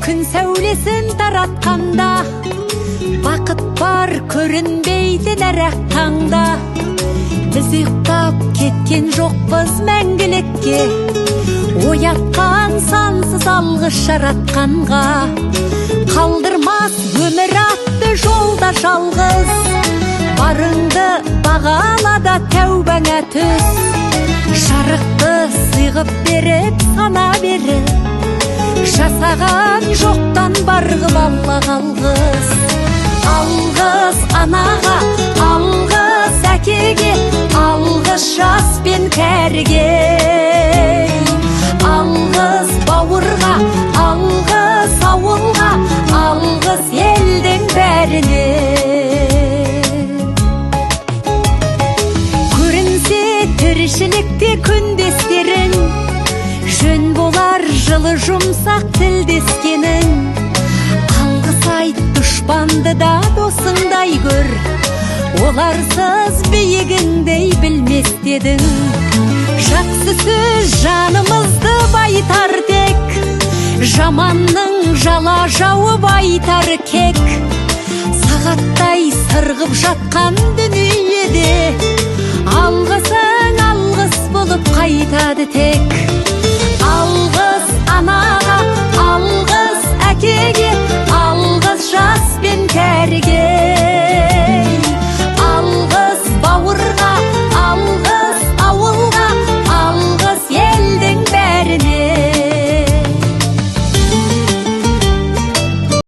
күн сәулесін таратқанда, бақыт бар көрінбейтін әр-ақ таңда. Біз ұйықтап кеткен жоқпыз мәңгілікке, оятқан сансыз алғыс жаратқанға. Қалдырмас өмір атты жолда жалғыз, барыңды бағалада тәубаңа түс. Жарықты сыйғып беріп сана беріп, жасаған жоқтан барғып алла қалғыз. Алғыз анаға, алғыз әкеге, алғыз жас пен кәріге. Алғыз бауырға, алғыз ауылға, алғыз елдің бәріне. Көрінсе тіршілікте күндестерің, жөн болар жылы жұмсақ тілдескенің. Алғыс айт дұшпанды да досыңдай көр, оларсыз биігіңдей білмес дедің. Жақсы сөз жанымызды байтар тек, жаманның жала жауып айтар кек. Сағаттай сырғып жатқан дүниеде, алғысың алғыс болып қайтады тек.